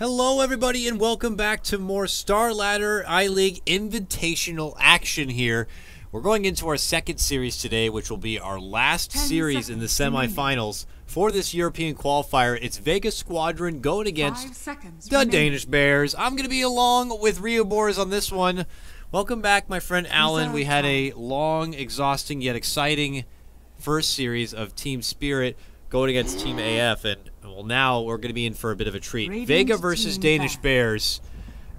Hello everybody and welcome back to more Star Ladder I-League Invitational action here. We're going into our second series today, which will be our last series in the semifinals for this European qualifier. It's Vega Squadron going against the Danish Bears. I'm going to be along with Rio Boris on this one. Welcome back, my friend Alan. We had a long, exhausting, yet exciting first series of Team Spirit going against Team AF, and well, now we're going to be in for a bit of a treat. Vega versus Danish Bears.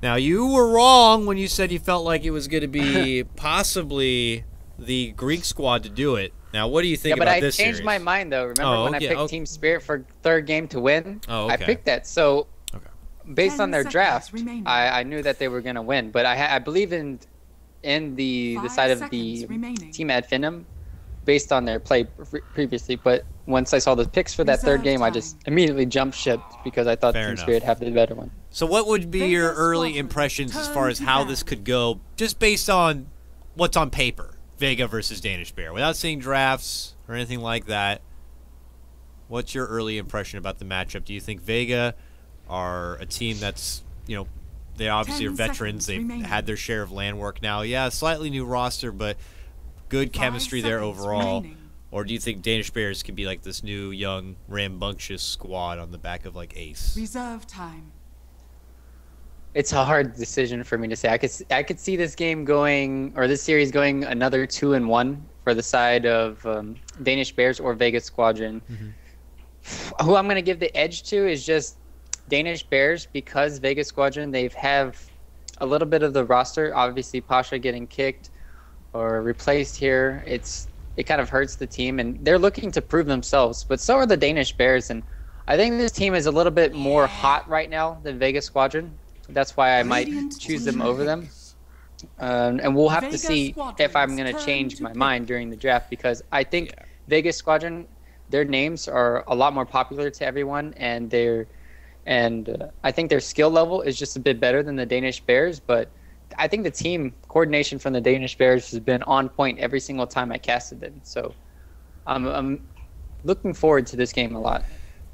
Now, you were wrong when you said you felt like it was going to be possibly the Greek squad to do it. Now, what do you think about this series? Yeah, but I changed my mind, though. Remember when I picked Team Spirit for third game to win? Oh, okay. I picked that. So, based on their draft, I knew that they were going to win. But I believe in the side of the team ad finum based on their play previously. But once I saw the picks for that third game, I just immediately jumped ship because I thought Team Spirit had the better one. So what would be your early impressions as far as how this could go, just based on what's on paper, Vega versus Danish Bear, without seeing drafts or anything like that? What's your early impression about the matchup? Do you think Vega are a team that's, you know, they obviously are veterans, they've had their share of land work now? Yeah, slightly new roster, but good chemistry there overall. Or do you think Danish Bears could be like this new, young, rambunctious squad on the back of like Ace? Reserve time. It's a hard decision for me to say. I could see this game going, or this series going another 2-1 for the side of Danish Bears or Vega Squadron. Who I'm going to give the edge to is just Danish Bears, because Vega Squadron, they have a little bit of the roster. Obviously, Pasha getting kicked or replaced here, it kind of hurts the team, and they're looking to prove themselves, but so are the Danish Bears, and I think this team is a little bit more hot right now than Vega Squadron. That's why I might choose them over them. And we'll have to see if I'm going to change my mind during the draft, because I think Vega Squadron, their names are a lot more popular to everyone, and I think their skill level is just a bit better than the Danish Bears, but I think the team coordination from the Danish Bears has been on point every single time I casted them. So I'm looking forward to this game a lot.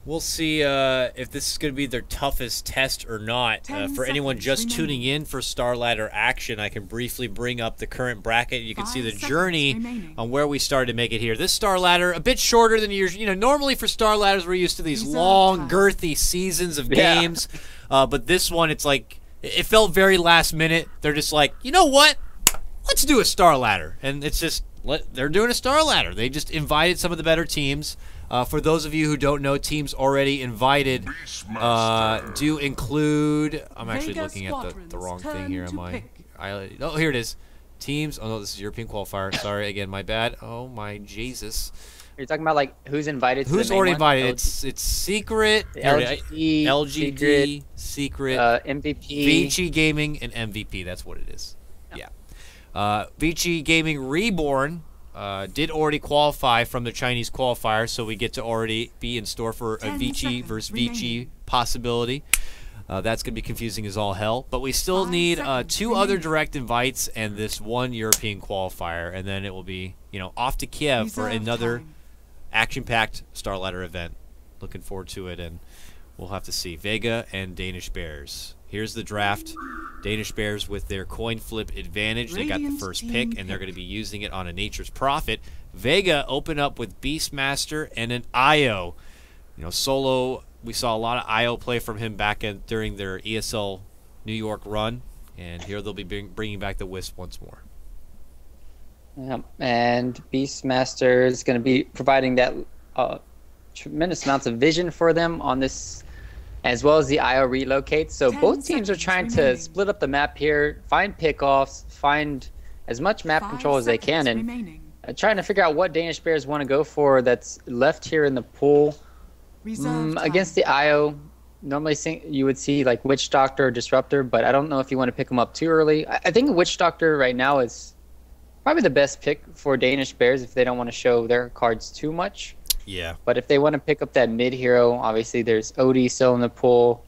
We'll see if this is going to be their toughest test or not. For anyone just tuning in for Star Ladder action, I can briefly bring up the current bracket. You can see the journey on where we started to make it here. This Star Ladder, a bit shorter than usual. You know, normally for Star Ladders, we're used to these long, girthy seasons of games. But this one, it's like, it felt very last minute. They're just like, you know what? Let's do a Star Ladder. And it's just, they're doing a Star Ladder. They just invited some of the better teams. For those of you who don't know, teams already invited do include, I'm actually looking at the wrong thing here. Oh, here it is. Teams, oh no, this is European qualifier. Sorry, again, my bad. Oh my Jesus. You're talking about like who's invited to who's already invited? It's Secret, LGD, Secret, MVP, Vici Gaming, and MVP. That's what it is. Yeah. Vici Gaming Reborn did already qualify from the Chinese qualifier, so we get to already be in store for a Vici versus Vici possibility. That's going to be confusing as all hell. But we still need 2 other direct invites and this 1 European qualifier, and then it will be, you know, off to Kiev for another action-packed Star Ladder event. Looking forward to it, and we'll have to see. Vega and Danish Bears. Here's the draft. Danish Bears with their coin flip advantage. They got the first pick, and they're going to be using it on a Nature's Prophet. Vega open up with Beastmaster and an IO. You know, solo, we saw a lot of IO play from him back during their ESL New York run, and here they'll be bringing back the Wisp once more. Yeah, and Beastmaster is going to be providing that tremendous amounts of vision for them on this, as well as the IO relocate. So both teams are trying to split up the map here, find pickoffs, find as much map control as they can, and trying to figure out what Danish Bears want to go for that's left here in the pool. Against the IO, normally you would see like Witch Doctor or Disruptor, but I don't know if you want to pick them up too early. I think Witch Doctor right now is probably the best pick for Danish Bears if they don't want to show their cards too much. Yeah. But if they want to pick up that mid hero, obviously there's Odie still in the pool.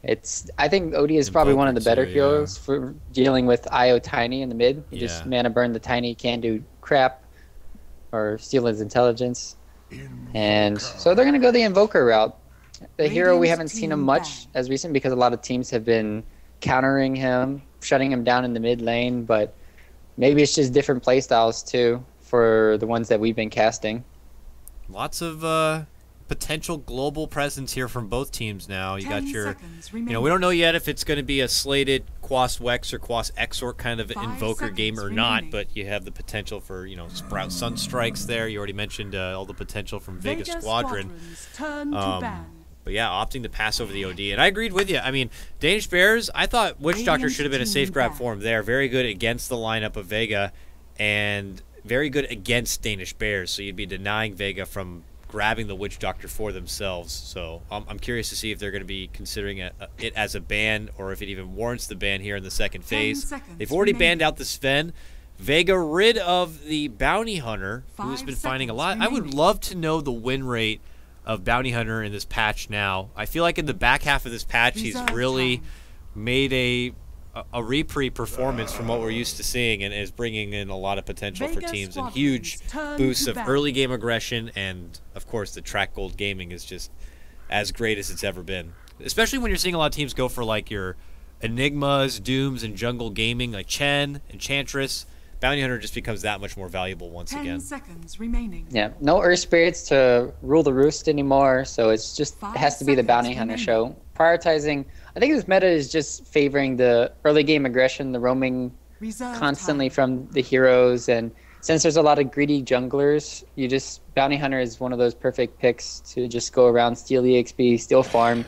I think Odie is probably one of the better heroes for dealing with IO Tiny in the mid. You just mana burn the Tiny, can't do crap or steal his intelligence. And so they're going to go the Invoker route. The hero, we haven't seen him much as recent because a lot of teams have been countering him, shutting him down in the mid lane, but maybe it's just different playstyles too for the ones that we've been casting. Lots of potential global presence here from both teams now. You got your, we don't know yet if it's going to be a slated Quas Wex or Quas Exort kind of Invoker game or not, but you have the potential for, Sprout Sunstrikes there. You already mentioned all the potential from Vega Squadron. But yeah, opting to pass over the OD. And I agreed with you. I mean, Danish Bears, I thought Witch Doctor should have been a safe grab for him there. Very good against the lineup of Vega and very good against Danish Bears. So you'd be denying Vega from grabbing the Witch Doctor for themselves. So I'm curious to see if they're going to be considering it as a ban or if it even warrants the ban here in the second phase. They've already banned out the Sven. Vega rid of the Bounty Hunter, who's been finding a lot. I would love to know the win rate of Bounty Hunter in this patch now. I feel like in the back half of this patch, he's really made a repre performance from what we're used to seeing and is bringing in a lot of potential for teams and huge boosts of early game aggression, and of course the track gold gaming is just as great as it's ever been. Especially when you're seeing a lot of teams go for like your Enigmas, Dooms, and jungle gaming like Chen, Enchantress. Bounty Hunter just becomes that much more valuable once again. 10 seconds remaining. Yeah, no Earth Spirits to rule the roost anymore, so it's just it has to be the Bounty Hunter show. Prioritizing, I think this meta is just favoring the early game aggression, the roaming constantly from the heroes, and since there's a lot of greedy junglers, Bounty Hunter is one of those perfect picks to just go around, steal EXP, steal farm,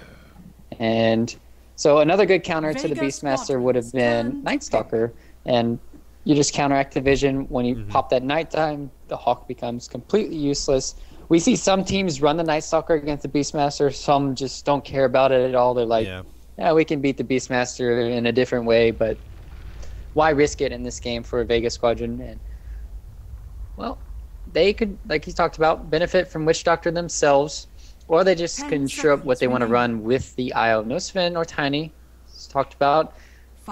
and so another good counter to the Beastmaster would have been Night Stalker, and you just counteract the vision. When you pop that nighttime, the Hawk becomes completely useless. We see some teams run the Night Stalker against the Beastmaster. Some just don't care about it at all. They're like, yeah, we can beat the Beastmaster in a different way, but why risk it in this game for a Vega Squadron? And well, they could, like he talked about, benefit from Witch Doctor themselves, or they just can show up what they want to run with the IO. No Sven or Tiny, as talked about.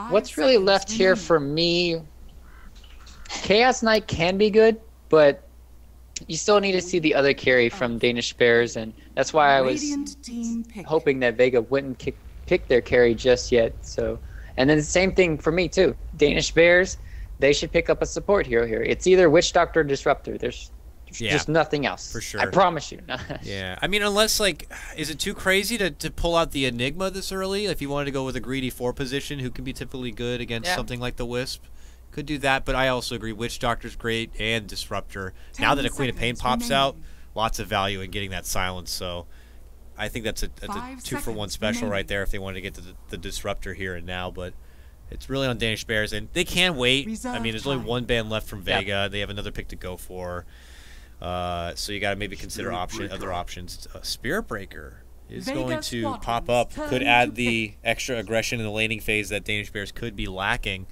What's really left here for me? Chaos Knight can be good, but you still need to see the other carry from Danish Bears, and that's why I was hoping that Vega wouldn't pick their carry just yet. So, and then the same thing for me too. Danish Bears, they should pick up a support hero here. It's either Witch Doctor or Disruptor. There's just nothing else. For sure. I promise you. Yeah. I mean, unless, like, is it too crazy to pull out the Enigma this early? If you wanted to go with a greedy 4 position who can be typically good against something like the Wisp? Could do that, but I also agree Witch Doctor's great and Disruptor. Now that a Queen of Pain pops out, lots of value in getting that silence, so I think that's a 2-for-1 special right there if they wanted to get to the Disruptor here and now, but it's really on Danish Bears, and they can wait. I mean, there's only one ban left from Vega. They have another pick to go for, so you got to maybe consider other options. Spirit Breaker is going to pop up. Could add the extra aggression in the laning phase that Danish Bears could be lacking.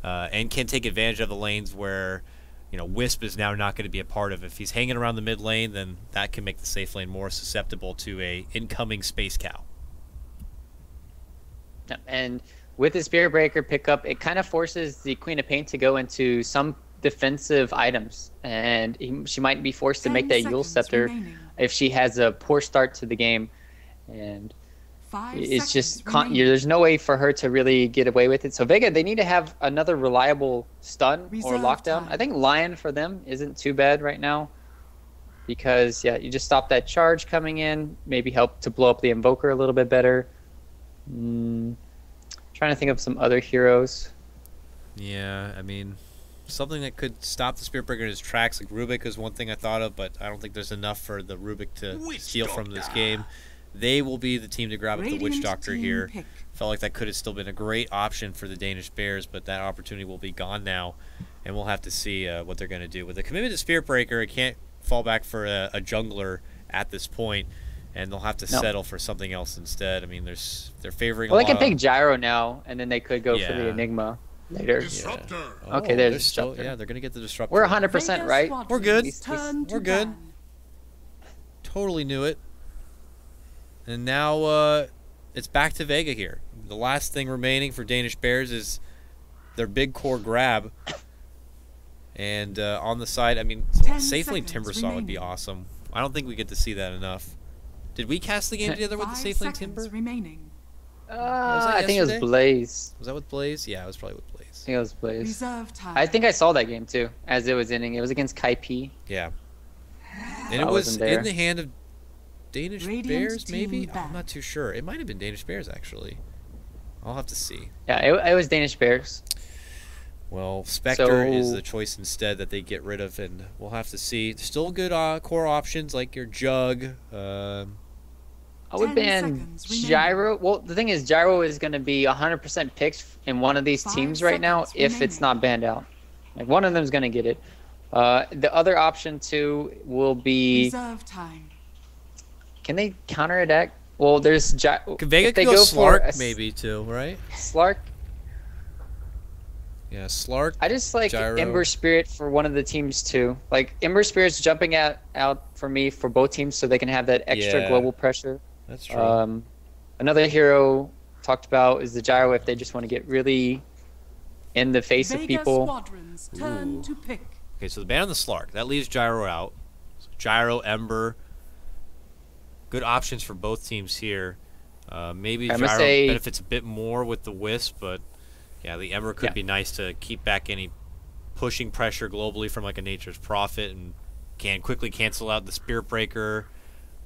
And can take advantage of the lanes where, Wisp is now not going to be a part of. If he's hanging around the mid lane, then that can make the safe lane more susceptible to a incoming Space Cow. And with the Spirit Breaker pickup, it kind of forces the Queen of Pain to go into some defensive items, and she might be forced to make that Yule Scepter if she has a poor start to the game, and it's just there's no way for her to really get away with it. So Vega, they need to have another reliable stun or lockdown. I think Lion for them isn't too bad right now because you just stop that charge coming in, maybe help to blow up the Invoker a little bit better. Trying to think of some other heroes. Yeah, I mean, something that could stop the Spirit Breaker in his tracks, like Rubik is one thing I thought of, but I don't think there's enough for the Rubik to steal from this game. They will be the team to grab at the Witch Doctor here. Felt like that could have still been a great option for the Danish Bears, but that opportunity will be gone now, and we'll have to see what they're going to do. With the commitment to Spirit Breaker, it can't fall back for a jungler at this point, and they'll have to settle for something else instead. I mean, they're favoring they can pick Gyro now, and then they could go for the Enigma later. Okay, there's Disruptor. They're going to get the Disruptor. We're 100% right. We're good. We're good. Totally knew it. And now it's back to Vega here. The last thing remaining for Danish Bears is their big core grab. And on the side, I mean, Safe Lane Timbersaw would be awesome. I don't think we get to see that enough. Did we cast the game together with the Safelane Timber? Remaining. I think it was yesterday? Blaze. Was that with Blaze? Yeah, it was probably with Blaze. I think it was Blaze. Reserve time. I think I saw that game too, as it was ending. It was against Kai P. Yeah. And I it was wasn't there. in the hand of Danish Radiant Bears, team maybe? back. I'm not too sure. It might have been Danish Bears, actually. I'll have to see. Yeah, it was Danish Bears. Well, Spectre is So- the choice instead that they get rid of, and we'll have to see. Still good core options like your Jug. I would 10 ban seconds remaining. Gyro. Well, the thing is, Gyro is going to be 100% picked in one of these 5 teams right now seconds if it's remaining. not banned out. Like, one of them's going to get it. The other option, too, will be... Reserve time. Can they counterattack? Well, there's... Vega if they could go for Slark, a maybe, too, right? Slark. Yeah, Slark. I just like Gyro. Ember Spirit for one of the teams, too. Like, Ember Spirit's jumping out for me for both teams so they can have that extra Yeah. global pressure. That's true. Another hero talked about is the Gyro if they just want to get really in the face of Vega people. squadrons turn Ooh. to pick. Okay, so the ban on the Slark. That leaves Gyro out. So Gyro, Ember. Good options for both teams here. Maybe I'm Gyro gonna say- benefits a bit more with the Wisp, but yeah, the Ember could Yeah. be nice to keep back any pushing pressure globally from like a Nature's Prophet and can quickly cancel out the Spirit Breaker.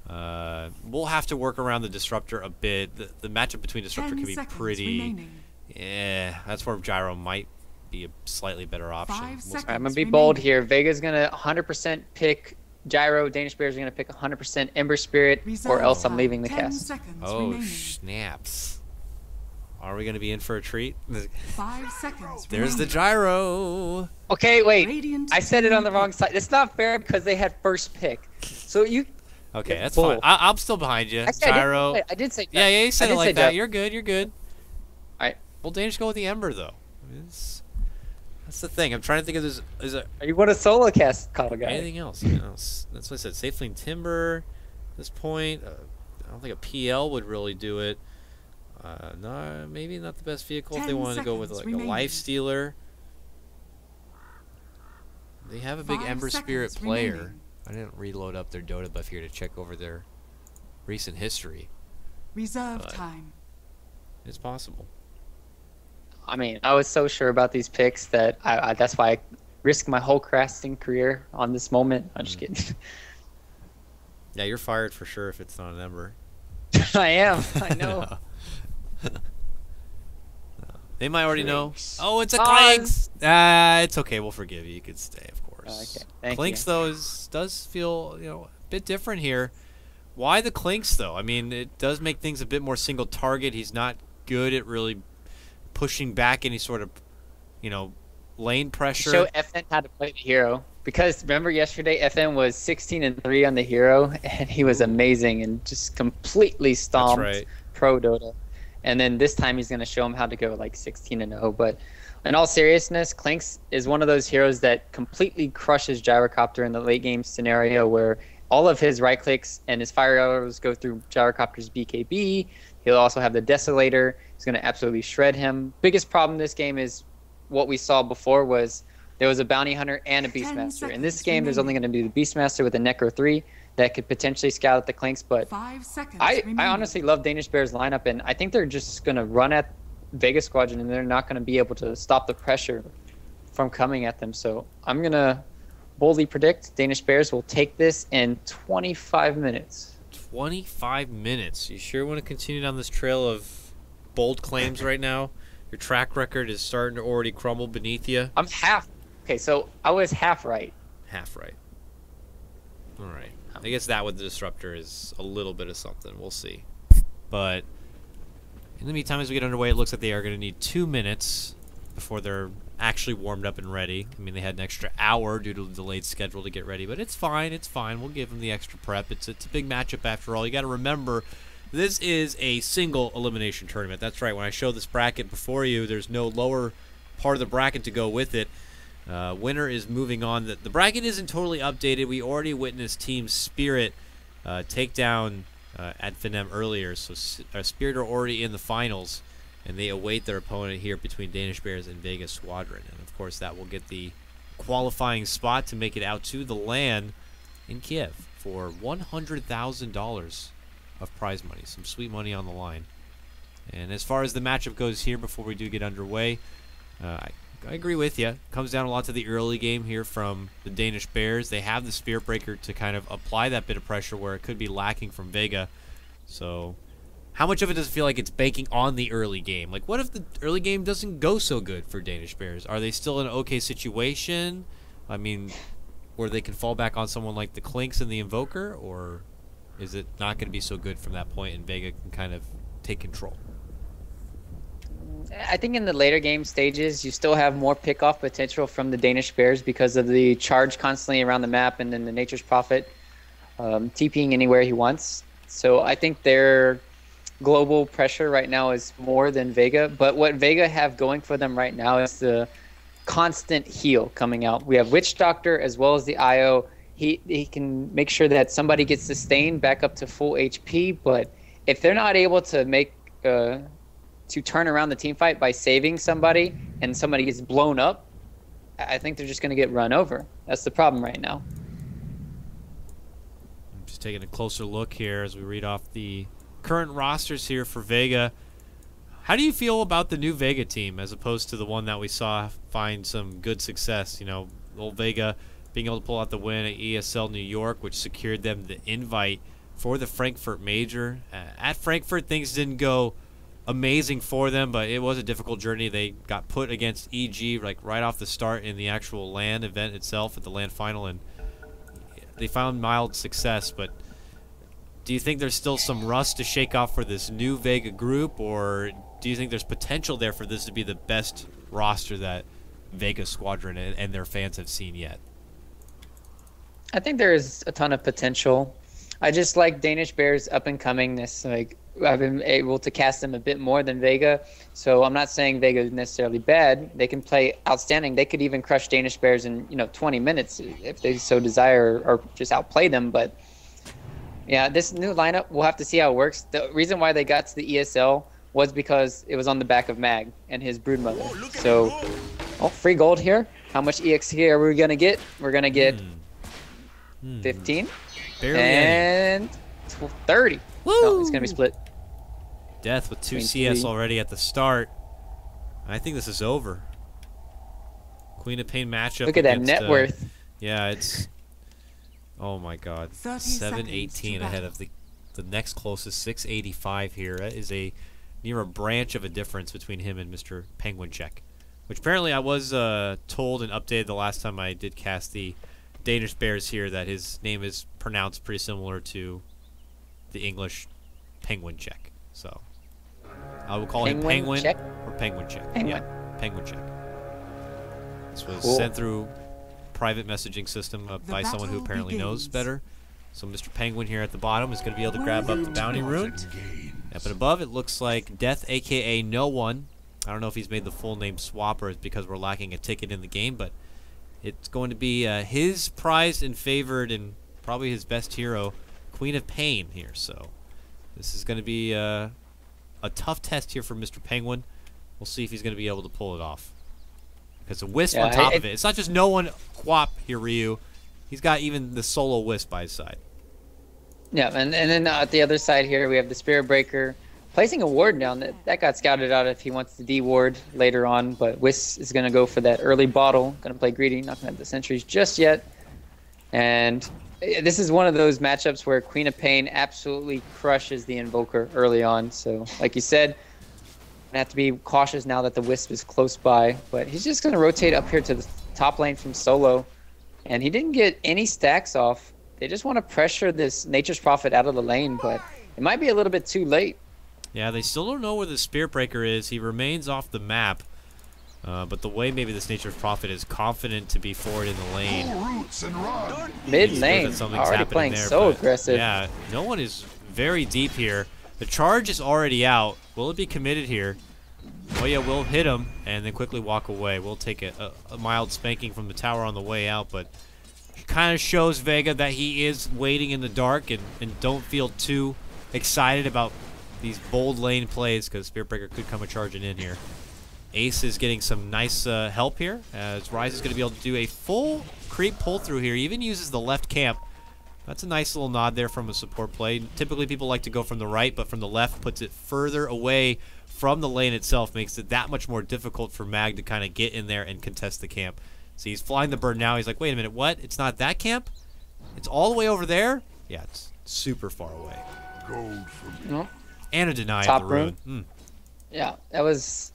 We'll have to work around the Disruptor a bit. The matchup between Disruptor 10 can be seconds pretty... remaining. Yeah, that's where Gyro might be a slightly better option. 5 We'll see. seconds. I'm going to be remaining. bold here. Vega's going to 100% pick Gyro. Danish Bears are going to pick 100% Ember Spirit, or Reserve else I'm time. leaving the 10 cast. seconds Oh, remaining. snaps. Are we going to be in for a treat? 5 seconds There's the remaining. Gyro. Okay, wait. Radiant I said it on the team wrong side. It's not fair because they had first pick. So you... Okay, It's that's bull. fine. I'm still behind you. Actually, Gyro. I did say that. Yeah, you said I it did like say that. that. You're good. You're good. Alright. Well, Danish go with the Ember, though. That's the thing. I'm trying to think of this. Is there You want a solo cast, KotLGuy? anything else? That's what I said. Safelane Timber. At this point, I don't think a PL would really do it. No, maybe not the best vehicle if they 10 wanted to go with seconds like a remaining. Life Stealer. They have a big 5 Ember Spirit seconds player. remaining. I didn't reload up their Dota buff here to check over their recent history. Reserve But- time. It's possible. I mean, I was so sure about these picks that that's why I risked my whole casting career on this moment. I'm just kidding. Yeah, you're fired for sure if it's not an Ember. I am. I know. They might already know. Clinks. Oh, it's a Pause. Clinks! It's okay. We'll forgive you. You could stay, of course. Okay, thank Clinks, you. though, does feel a bit different here. Why the Clinks, though? I mean, it does make things a bit more single target. He's not good at really pushing back any sort of, lane pressure. Show FN how to play the hero. Because remember yesterday, FN was 16-3 on the hero, and he was amazing and just completely stomped right. pro Dota. And then this time he's going to show him how to go like 16-0. But in all seriousness, Clinks is one of those heroes that completely crushes Gyrocopter in the late game scenario where all of his right clicks and his fire arrows go through Gyrocopter's BKB. He'll also have the Desolator. He's going to absolutely shred him. Biggest problem in this game is what we saw before was there was a Bounty Hunter and a 10 Beastmaster. In this seconds game, there's only going to be the Beastmaster with a Necro 3 that could potentially scout at the Clinks, but 5 seconds I remaining. honestly love Danish Bears lineup, and I think they're just going to run at Vega Squadron, and they're not going to be able to stop the pressure from coming at them. So I'm going to boldly predict Danish Bears will take this in 25 minutes. 25 minutes. You sure want to continue down this trail of bold claims right now? Your track record is starting to already crumble beneath you. I'm half. Okay, so I was half right. Half right. All right. I guess that with the Disruptor is a little bit of something. We'll see. But in the meantime, as we get underway, it looks like they are going to need 2 minutes before they're actually warmed up and ready. I mean, they had an extra hour due to the delayed schedule to get ready, but it's fine. It's fine. We'll give them the extra prep. It's a big matchup after all. You got to remember, this is a single elimination tournament. That's right. When I show this bracket before you, there's no lower part of the bracket to go with it. Winner is moving on. The bracket isn't totally updated. We already witnessed Team Spirit take down at Finem earlier, so Spirit are already in the finals, and they await their opponent here between Danish Bears and Vega Squadron. And of course, that will get the qualifying spot to make it out to the LAN in Kiev for $100,000 of prize money. Some sweet money on the line. And as far as the matchup goes here, before we do get underway, I agree with you. It comes down a lot to the early game here from the Danish Bears. They have the Spirit Breaker to kind of apply that bit of pressure where it could be lacking from Vega. So how much of it does it feel like it's banking on the early game? Like, what if the early game doesn't go so good for Danish Bears? Are they still in an okay situation? I mean, where they can fall back on someone like the Clinks and the Invoker? Or is it not going to be so good from that point and Vega can kind of take control? I think in the later game stages, you still have more pickoff potential from the Danish Bears because of the charge constantly around the map and then the Nature's Prophet TPing anywhere he wants. So I think their global pressure right now is more than Vega. But what Vega have going for them right now is the constant heal coming out. We have Witch Doctor as well as the IO. He can make sure that somebody gets sustained back up to full HP. But if they're not able to make to turn around the team fight by saving somebody and somebody gets blown up, I think they're just going to get run over. That's the problem right now. I'm just taking a closer look here as we read off the current rosters here for Vega. How do you feel about the new Vega team as opposed to the one that we saw find some good success? You know, old Vega being able to pull out the win at ESL New York, which secured them the invite for the Frankfurt Major. At Frankfurt, things didn't go amazing for them, but it was a difficult journey. They got put against EG like right off the start in the actual LAN event itself at the LAN final, and they found mild success. But do you think there's still some rust to shake off for this new Vega group, or do you think there's potential there for this to be the best roster that Vega Squadron and their fans have seen yet? I think there is a ton of potential. I just like Danish Bears up and comingness. Like, I've been able to cast them a bit more than Vega, so I'm not saying Vega is necessarily bad. They can play outstanding. They could even crush Danish Bears in 20 minutes if they so desire, or just outplay them. But yeah, this new lineup, we'll have to see how it works. The reason why they got to the ESL was because it was on the back of Mag and his broodmother. So, free gold here. How much EXP are we gonna get? We're gonna get 15 Barely and 30. Woo! No, it's gonna be split. Death with 2 CS already at the start. I think this is over. Queen of Pain matchup. Look at that against, net worth. Yeah, it's... Oh my god. 718 ahead of the next closest, 685 here. That is near a branch of a difference between him and Mr. Penguin Check. Which apparently I was told and updated the last time I did cast the Danish Bears here that his name is pronounced pretty similar to the English Penguin Check. So I will call him Penguin Check? or Penguin Check. Penguin. Yeah, Penguin Check. This was Cool. sent through private messaging system by someone who apparently knows better. So Mr. Penguin here at the bottom is going to be able to grab up the bounty rune. Up and above, it looks like Death, aka No One. I don't know if he's made the full name swap or it's because we're lacking a ticket in the game, but it's going to be his prized and favored and probably his best hero, Queen of Pain here. So this is going to be a tough test here for Mr. Penguin. We'll see if he's going to be able to pull it off. Because the Wisp on top of it. It's not just No One Quap here, Ryu. He's got even the solo Wisp by his side. Yeah, and then at the other side here, we have the Spirit Breaker placing a ward down. That got scouted out if he wants to de-ward later on, but Wisp is going to go for that early bottle. Going to play greedy, not going to have the sentries just yet. And this is one of those matchups where Queen of Pain absolutely crushes the Invoker early on. So, like you said, I have to be cautious now that the Wisp is close by. But he's just going to rotate up here to the top lane from solo. And he didn't get any stacks off. They just want to pressure this Nature's Prophet out of the lane, but it might be a little bit too late. Yeah, they still don't know where the Spirit Breaker is. He remains off the map. But the way maybe this Nature's Prophet is confident to be forward in the lane. Mid lane, already playing there, so aggressive. Yeah, No One is very deep here. The charge is already out. Will it be committed here? Oh yeah, we'll hit him and then quickly walk away. We'll take a mild spanking from the tower on the way out, but it kind of shows Vega that he is waiting in the dark and don't feel too excited about these bold lane plays because Spirit Breaker could come charging in here. Ace is getting some nice help here as Rise is going to be able to do a full creep pull through here. He even uses the left camp That's a nice little nod there from a support play. Typically people like to go from the right, but from the left puts it further away from the lane itself, makes it that much more difficult for Mag to kind of get in there and contest the camp. See, he's flying the bird now. He's like, wait a minute, what? It's not that camp? It's all the way over there? Yeah, it's super far away. Gold for me. No. And a deny Top of the room. rune. Yeah, that was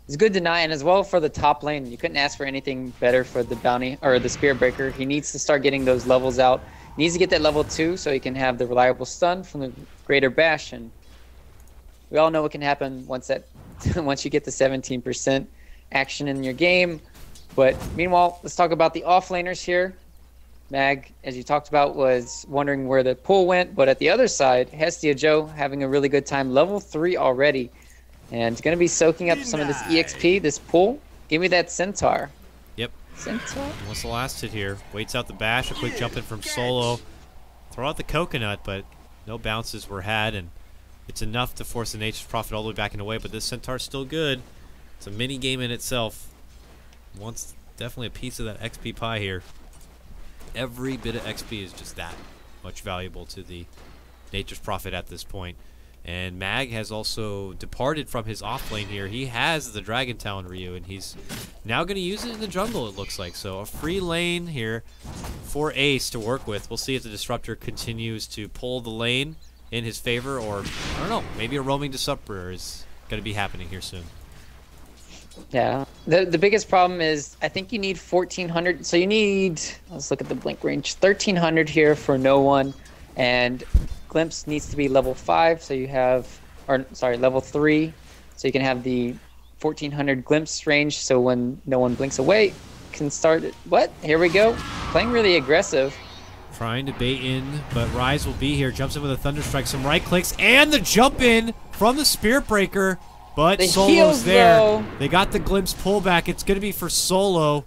it's a good deny, and as well for the top lane. You couldn't ask for anything better for the bounty or the Spirit Breaker. He needs to start getting those levels out. He needs to get that level 2 so he can have the reliable stun from the Greater Bash, and we all know what can happen once you get the 17% action in your game. But meanwhile, let's talk about the offlaners here. Mag, as you talked about, was wondering where the pull went, but at the other side, Hestia Joe having a really good time, level 3 already, and going to be soaking up some of this EXP, this pull. Give me that Centaur. Yep. Centaur? What's the last hit here? Waits out the bash, a quick jump in from Solo. Throw out the coconut, but no bounces were had, and it's enough to force the Nature's Prophet all the way back in the way, but this Centaur's still good. It's a mini game in itself. Wants definitely a piece of that XP pie here. Every bit of XP is just that much valuable to the Nature's Prophet at this point. And Mag has also departed from his off lane here. He has the Dragon Talon Ryu, and he's now going to use it in the jungle, it looks like. So a free lane here for Ace to work with. We'll see if the Disruptor continues to pull the lane in his favor, or, I don't know, maybe a roaming Disruptor is going to be happening here soon. Yeah. The biggest problem is I think you need 1,400. So you need, let's look at the blink range, 1,300 here for no one. And Glimpse needs to be level 5. So you have, or sorry, level 3. So you can have the 1,400 Glimpse range. So when no one blinks away, can start it. What? Here we go. Playing really aggressive. Trying to bait in, but Rise will be here. Jumps in with a Thunder Strike, some right clicks, and the jump in from the Spirit Breaker. But The Solo's heals, there. though. They got the Glimpse pullback. It's going to be for Solo.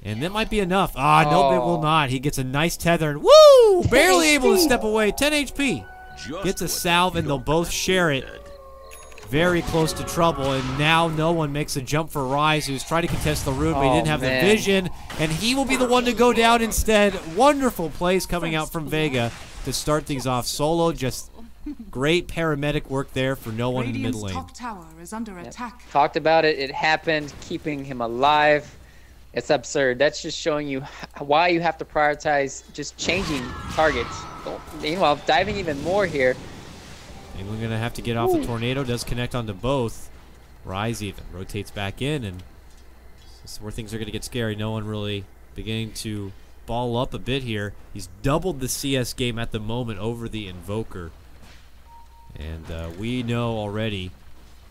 And that might be enough. Ah, no, it will not. He gets a nice tether. And woo! Barely able to step away. 10 HP. Gets a salve, and they'll both share it. Very close to trouble, and now no one makes a jump for Rise, who's trying to contest the rune, but he didn't have the vision, and he will be the one to go down instead. Wonderful plays coming out from Vega to start things off. Solo, just great paramedic work there for no one in the mid Radiant's lane. top tower is under attack. Talked about it. It happened, keeping him alive. It's absurd. That's just showing you why you have to prioritize just changing targets. Meanwhile, diving even more here. And we're going to have to get off the tornado. Does connect onto both. Rise even rotates back in, and this is where things are going to get scary. No one really beginning to ball up a bit here. He's doubled the CS game at the moment over the Invoker. And we know already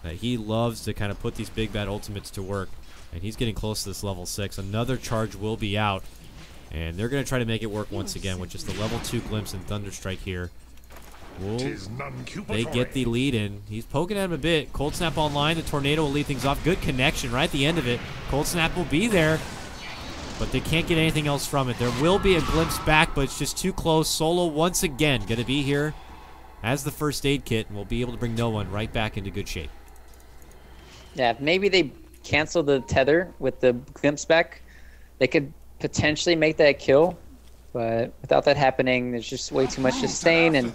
that he loves to kind of put these big bad ultimates to work. And he's getting close to this level 6. Another charge will be out. And they're going to try to make it work once again with just the level 2 Glimpse and Thunder Strike here. They get the lead in. He's poking at him a bit. Cold Snap online. The Tornado will lead things off. Good connection right at the end of it. Cold Snap will be there, but they can't get anything else from it. There will be a glimpse back, but it's just too close. Solo once again going to be here as the first aid kit, and will be able to bring no one right back into good shape. Yeah, maybe they cancel the tether with the glimpse back. They could potentially make that kill, but without that happening, there's just way too much sustain, and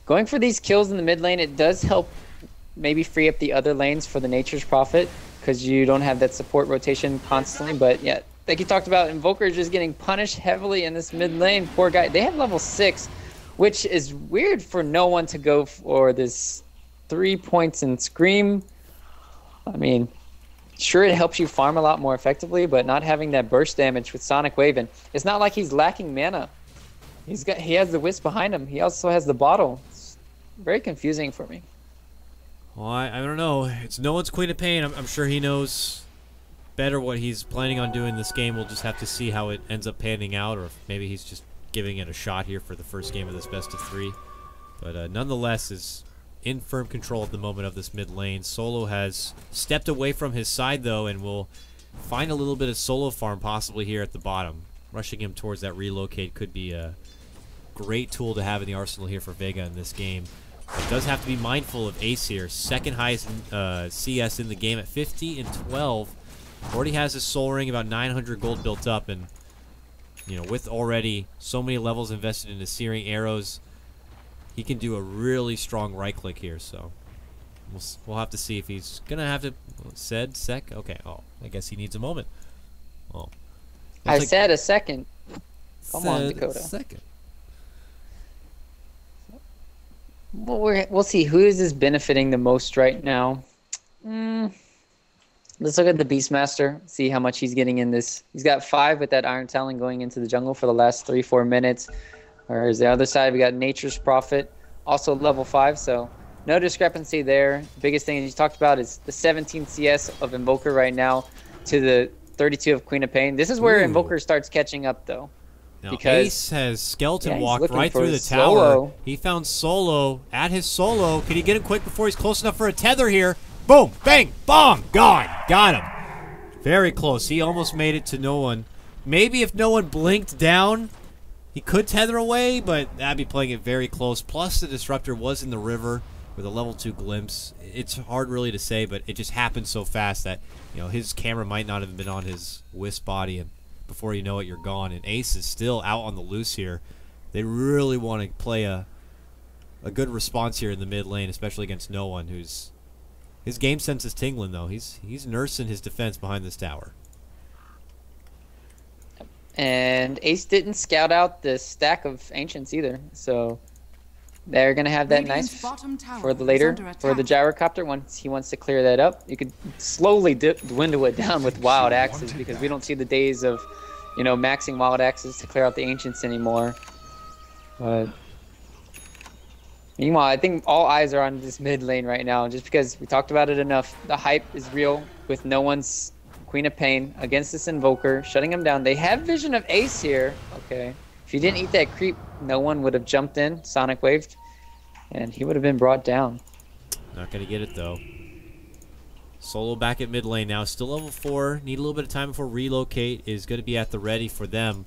going for these kills in the mid lane, it does help maybe free up the other lanes for the Nature's Prophet, because you don't have that support rotation constantly. But yeah, like you talked about, Invoker just getting punished heavily in this mid lane. Poor guy. They have level 6, which is weird for no one to go for this 3 points and Scream. I mean, sure, it helps you farm a lot more effectively, but not having that burst damage with Sonic Wave, and it's not like he's lacking mana. He has the Wisp behind him. He also has the bottle. It's very confusing for me. Well, I don't know. It's no one's Queen of Pain. I'm sure he knows better what he's planning on doing this game. We'll just have to see how it ends up panning out, or if maybe he's just giving it a shot here for the first game of this best of 3. But nonetheless, is in firm control at the moment of this mid lane. Solo has stepped away from his side, though, and will find a little bit of solo farm possibly here at the bottom. Rushing him towards that relocate could be a great tool to have in the arsenal here for Vega in this game. But does have to be mindful of Ace here. Second highest CS in the game at 50 and 12. Already has his soul ring, about 900 gold built up, and you know, with already so many levels invested into searing arrows, he can do a really strong right click here. So we'll have to see if he's gonna have to. Sec. Okay. Oh, I guess he needs a moment. Oh, I said a second. Come on, said Dakota. Second. Well, we'll see who is this benefiting the most right now. Let's look at the Beastmaster, see how much he's getting in this. He's got 5 with that Iron Talon going into the jungle for the last 3-4 minutes. Whereas the other side, we got Nature's Prophet, also level 5, so no discrepancy there. Biggest thing you talked about is the 17 CS of Invoker right now to the 32 of Queen of Pain. This is where Invoker starts catching up, though. Now, because Ace has skeleton he's walked looking right for through the his tower. solo. He found Solo at his solo. Can he get him quick before he's close enough for a tether here? Boom, bang, bong, gone. Got him. Very close. He almost made it to no one. Maybe if no one blinked down, he could tether away, but that'd be playing it very close. Plus, the Disruptor was in the river with a level 2 glimpse. It's hard really to say, but it just happened so fast that, you know, his camera might not have been on his Wisp body, and before you know it, you're gone. And Ace is still out on the loose here. They really want to play a good response here in the mid lane, especially against no one who's... His game sense is tingling, though. He's nursing his defense behind this tower. And Ace didn't scout out the stack of Ancients either, so they're going to have that nice for the later, for the Gyrocopter. Once he wants to clear that up, you could slowly dwindle it down with Wild Axes, because we don't see the days of, you know, maxing Wild Axes to clear out the Ancients anymore. But meanwhile, I think all eyes are on this mid lane right now, just because we talked about it enough. The hype is real with no one's Queen of Pain against this Invoker, shutting him down. They have vision of Ace here. Okay. If he didn't eat that creep, no one would have jumped in, Sonic Waved, and he would have been brought down. Not going to get it, though. Solo back at mid lane now. Still level 4. Need a little bit of time before relocate. Is going to be at the ready for them.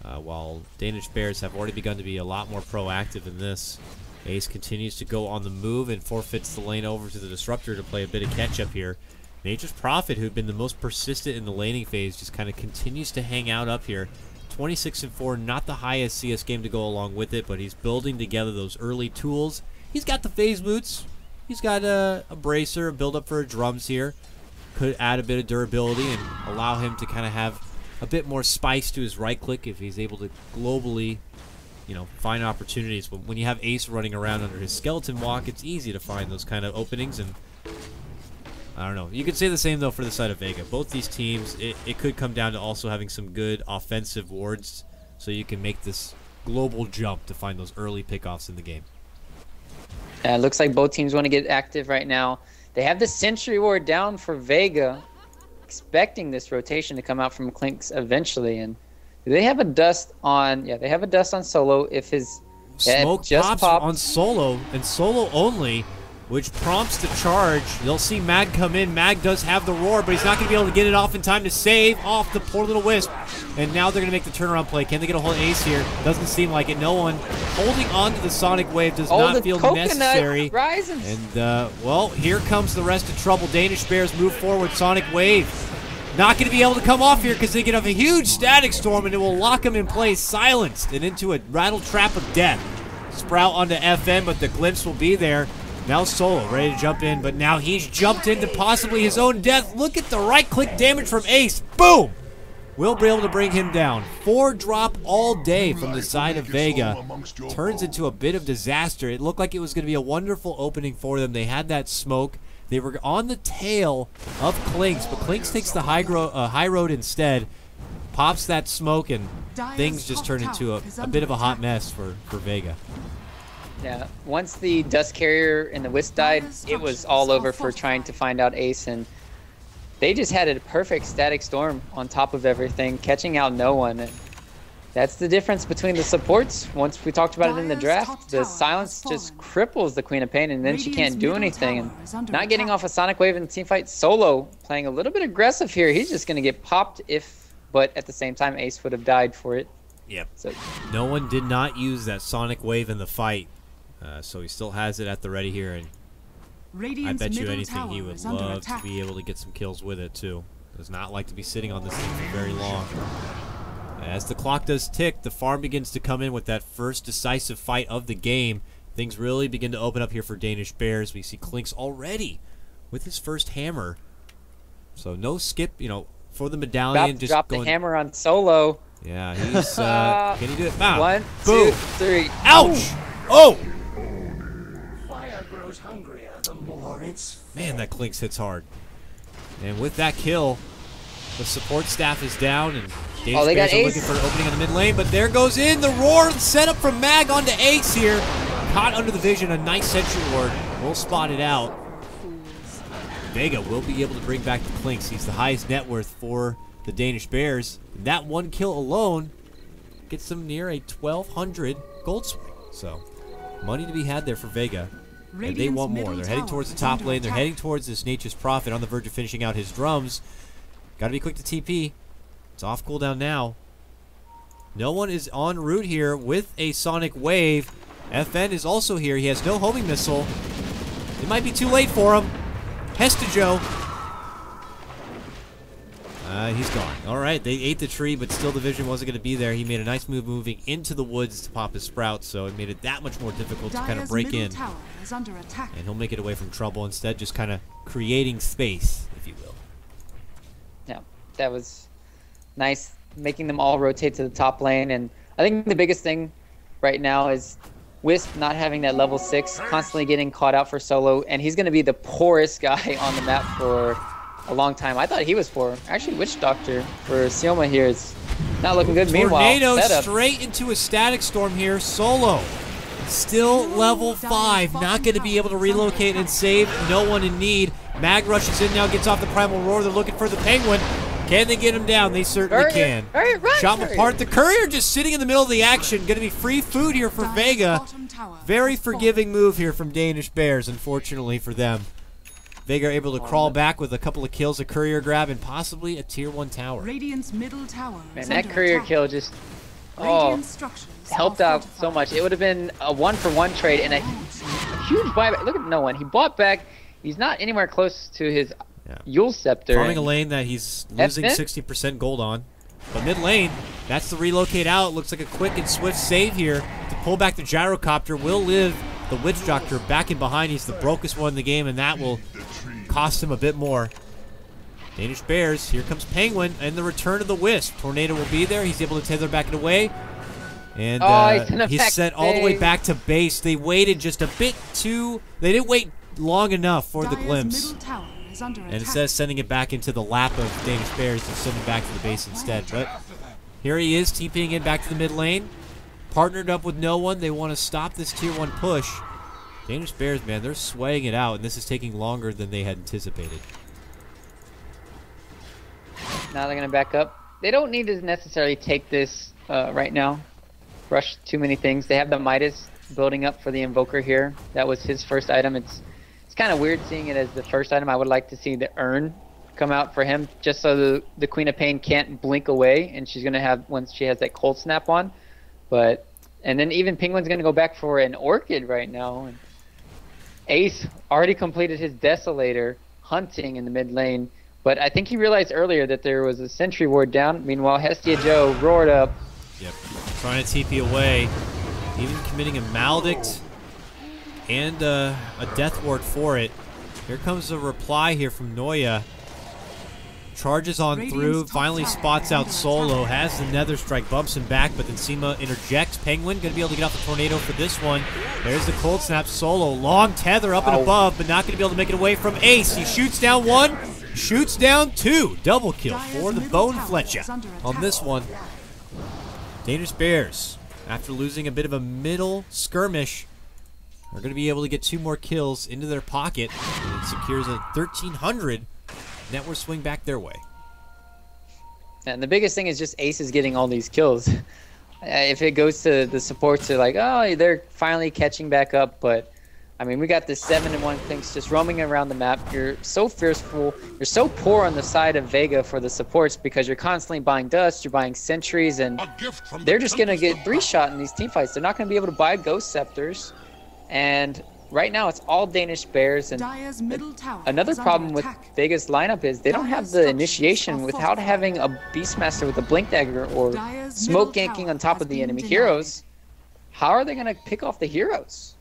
While Danish Bears have already begun to be a lot more proactive in this. Ace continues to go on the move and forfeits the lane over to the Disruptor to play a bit of catch-up here. Nature's Prophet, who'd been the most persistent in the laning phase, just kind of continues to hang out up here. 26-4, not the highest CS game to go along with it, but he's building together those early tools. He's got the phase boots. He's got a bracer, a build-up for drums here. Could add a bit of durability and allow him to kind of have a bit more spice to his right click if he's able to globally, you know, find opportunities. When you have Ace running around under his skeleton walk, it's easy to find those kind of openings, and I don't know. You could say the same, though, for the side of Vega. Both these teams, it could come down to also having some good offensive wards so you can make this global jump to find those early pickoffs in the game. It looks like both teams want to get active right now. They have the Sentry Ward down for Vega, expecting this rotation to come out from Clinks eventually. And do they have a dust on... Yeah, they have a dust on Solo if his... Smoke just popped on Solo, and Solo only, which prompts the charge. You'll see Mag come in. Mag does have the roar, but he's not going to be able to get it off in time to save off the poor little Wisp. And now they're going to make the turnaround play. Can they get a hold of Ace here? Doesn't seem like it. No one holding on to the Sonic Wave does not feel necessary. And, well, here comes the rest of trouble. Danish Bears move forward. Sonic Wave not going to be able to come off here because they get a huge Static Storm, and it will lock him in place, silenced, and into a rattle trap of death. Sprout onto FM, but the glimpse will be there. Now Solo ready to jump in, but now he's jumped into possibly his own death. Look at the right-click damage from Ace. Boom! We'll be able to bring him down. 4-drop all day from the side of Vega. Turns into a bit of disaster. It looked like it was going to be a wonderful opening for them. They had that smoke. They were on the tail of Clinks, but Clinks takes the high road instead. Pops that smoke, and things just turn into a bit of a hot mess for Vega. Yeah, once the Dust Carrier and the Wisp died, it was all over for trying to find out Ace, and they just had a perfect Static Storm on top of everything, catching out no one. And that's the difference between the supports. Once we talked about it in the draft, the silence just cripples the Queen of Pain, and then she can't do anything. And not getting off a Sonic Wave in the team fight, Solo playing a little bit aggressive here. He's just going to get popped but at the same time, Ace would have died for it. Yep. So no one did not use that Sonic Wave in the fight. So he still has it at the ready here, and I bet you anything he would love to be able to get some kills with it too. Does not like to be sitting on this thing for very long. As the clock does tick, the farm begins to come in with that first decisive fight of the game. Things really begin to open up here for Danish Bears. We see Klinks already with his first hammer. So no skip, you know, for the medallion. About to just drop going, the hammer on Solo. Yeah, he's, can he do it? Bam. 1, Boom. 2, 3. Ouch! Oh! Fire grows hungrier the more it's Man, that Klinks hits hard. And with that kill, the support staff is down, and Danish they Bears got are Ace. looking for an opening on the mid lane, but there goes in the roar set up from Mag onto Ace here. Caught under the vision, a nice sentry ward. We'll spot it out. Vega will be able to bring back the Klinks. He's the highest net worth for the Danish Bears. And that one kill alone gets them near a 1,200 gold swing. So, money to be had there for Vega. And they want more. They're heading towards the top lane. They're heading towards this Nature's Prophet on the verge of finishing out his drums. Got to be quick to TP. It's off cooldown now. No one is en route here with a Sonic Wave. FN is also here. He has no homing missile. It might be too late for him. Hestajo. He's gone. All right, they ate the tree, but still the vision wasn't going to be there. He made a nice move moving into the woods to pop his sprout, so it made it that much more difficult to kind of break in. And he'll make it away from trouble instead, just kind of creating space, if you will. Yeah, that was nice, making them all rotate to the top lane. And I think the biggest thing right now is Wisp not having that level 6, constantly getting caught out for solo, and he's going to be the poorest guy on the map for a long time. I thought he was poor. Actually, Witch Doctor for Sioma here is not looking good. Tornado Meanwhile, setup. Straight into a Static Storm here. Solo still level 5. Not going to be able to relocate and save no one in need. Mag rushes in now, gets off the Primal Roar. They're looking for the Penguin. Can they get him down? They certainly can. Hurry, run, Shot him apart. The Courier just sitting in the middle of the action. Going to be free food here for Vega. Very forgiving move here from Danish Bears, unfortunately for them. Vega are able to crawl back with a couple of kills, a Courier grab, and possibly a tier 1 tower. Radiant's middle tower. Man, that Courier kill just helped out so much. It would have been a 1-for-1 trade and a huge buyback. Look at no one. He bought back. He's not anywhere close to his Yule Scepter. Farming a lane that he's losing 60% gold on. But mid lane, that's the relocate out. Looks like a quick and swift save here to pull back the Gyrocopter. Will live the Witch Doctor back in behind. He's the brokest one in the game, and that will cost him a bit more. Danish Bears, here comes Penguin, and the return of the Wisp. Tornado will be there. He's able to tether back it away. And he's sent all the way back to base. They waited just a bit too... They didn't wait long enough for the glimpse. And instead of sending it back into the lap of Danish Bears, they're sending it back to the base instead. But here he is, TPing in back to the mid lane. Partnered up with no one. They want to stop this tier 1 push. Danish Bears, man, they're swaying it out, and this is taking longer than they had anticipated. Now they're going to back up. They don't need to necessarily take this right now. Rush too many things. They have the Midas building up for the Invoker here. That was his first item. It's kind of weird seeing it as the first item. I would like to see the Urn come out for him, just so the Queen of Pain can't blink away, and she's going to have, once she has that Cold Snap on. And then even Penguin's going to go back for an Orchid right now. And Ace already completed his Desolator hunting in the mid lane, but I think he realized earlier that there was a Sentry Ward down. Meanwhile, Hestia Joe roared up. Yep, trying to TP away, even committing a Maledict and a Death Ward for it. Here comes a reply here from Noya. Charges on through, finally spots out Solo, has the Nether Strike, bumps him back, but then Seema interjects. Penguin going to be able to get off the Tornado for this one. There's the Cold Snap. Solo, long tether up and above, but not going to be able to make it away from Ace. He shoots down 1, shoots down 2. Double kill for the Bone Fletcher on this one. Danish Bears, after losing a bit of a middle skirmish, are going to be able to get 2 more kills into their pocket, and it secures a 1,300 net worth swing back their way. And the biggest thing is just Ace is getting all these kills. If it goes to the supports, they're like, oh, they're finally catching back up. But, I mean, we got this 7-1 things just roaming around the map. You're so fearful. You're so poor on the side of Vega for the supports because you're constantly buying dust, you're buying sentries, and they're just going to get 3-shot in these team fights. They're not going to be able to buy Ghost Scepters. And right now it's all Danish Bears, and Dire's middle tower another is under problem with attack. Vega's lineup is they don't have the initiation without having a Beastmaster with a Blink Dagger or Dire's smoke middle ganking tower on top has of the been enemy denied. heroes. How are they going to pick off the heroes?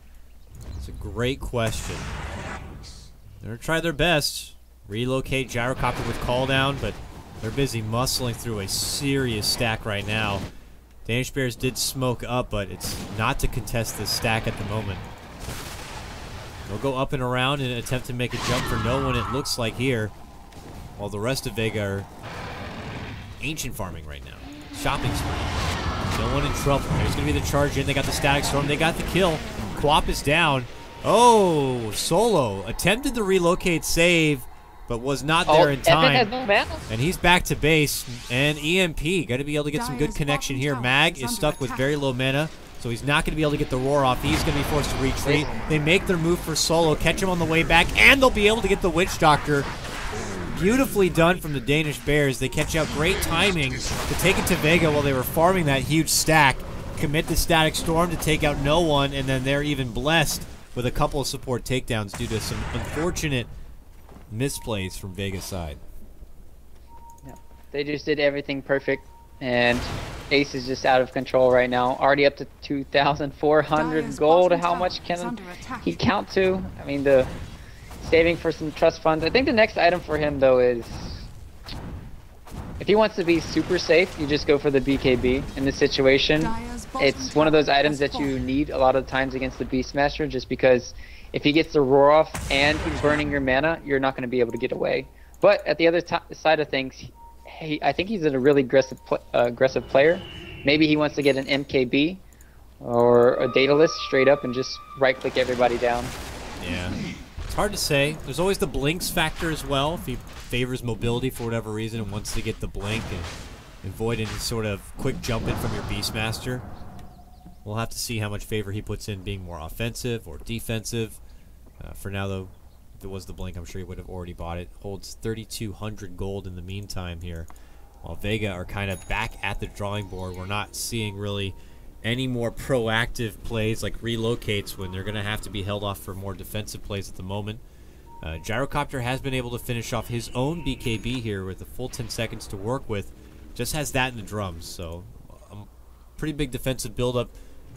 It's a great question. They're going to try their best. Relocate Gyrocopter with call down, but they're busy muscling through a serious stack right now. Danish Bears did smoke up, but it's not to contest this stack at the moment. They'll go up and around and attempt to make a jump for no one, it looks like here. While the rest of Vega are ancient farming right now. Shopping spree. No one in trouble. There's going to be the charge in. They got the Static Storm. They got the kill. Quap is down. Oh, Solo attempted the relocate save, but was not there in time. And he's back to base. And EMP, got to be able to get some good connection here. Mag is stuck with very low mana, so he's not going to be able to get the roar off. He's going to be forced to retreat. They make their move for Solo, catch him on the way back, and they'll be able to get the Witch Doctor. Beautifully done from the Danish Bears. They catch out great timing to take it to Vega while they were farming that huge stack. Commit the Static Storm to take out no one, and then they're even blessed with a couple of support takedowns due to some unfortunate misplays from Vega's side. Yeah. They just did everything perfect, and Ace is just out of control right now. Already up to 2,400 Dire's gold. bottom How tower much is can under attack. he count to? I mean, the saving for some trust funds. I think the next item for him, though, is if he wants to be super safe, you just go for the BKB. In this situation, Dire's bottom it's one of those tower items has that you fallen. need a lot of times against the Beastmaster, just because if he gets the roar off and he's burning your mana, you're not going to be able to get away. But at the other side of things, I think he's a really aggressive player. Maybe he wants to get an MKB or a Daedalus straight up and just right-click everybody down. Yeah. It's hard to say. There's always the blinks factor as well. If he favors mobility for whatever reason and wants to get the blink and avoid any sort of quick jump in from your Beastmaster. We'll have to see how much favor he puts in being more offensive or defensive. For now, though, if it was the blink, I'm sure he would have already bought it. Holds 3,200 gold in the meantime here. While Vega are kind of back at the drawing board, we're not seeing really any more proactive plays like relocates when they're going to have to be held off for more defensive plays at the moment. Gyrocopter has been able to finish off his own BKB here with a full 10 seconds to work with. Just has that in the drums, so pretty big defensive buildup.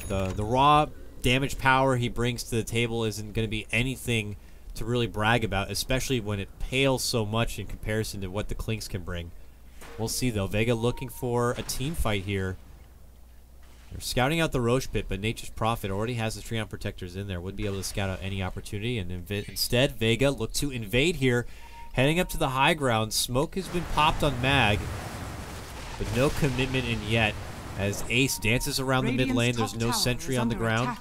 The raw damage power he brings to the table isn't going to be anything to really brag about, especially when it pales so much in comparison to what the Clinks can bring. We'll see, though. Vega looking for a team fight here. They're scouting out the Roche Pit, but Nature's Prophet already has the Treant Protectors in there. Would be able to scout out any opportunity, and instead, Vega look to invade here. Heading up to the high ground. Smoke has been popped on Mag, but no commitment in yet. As Ace dances around the mid lane, there's no sentry on the ground.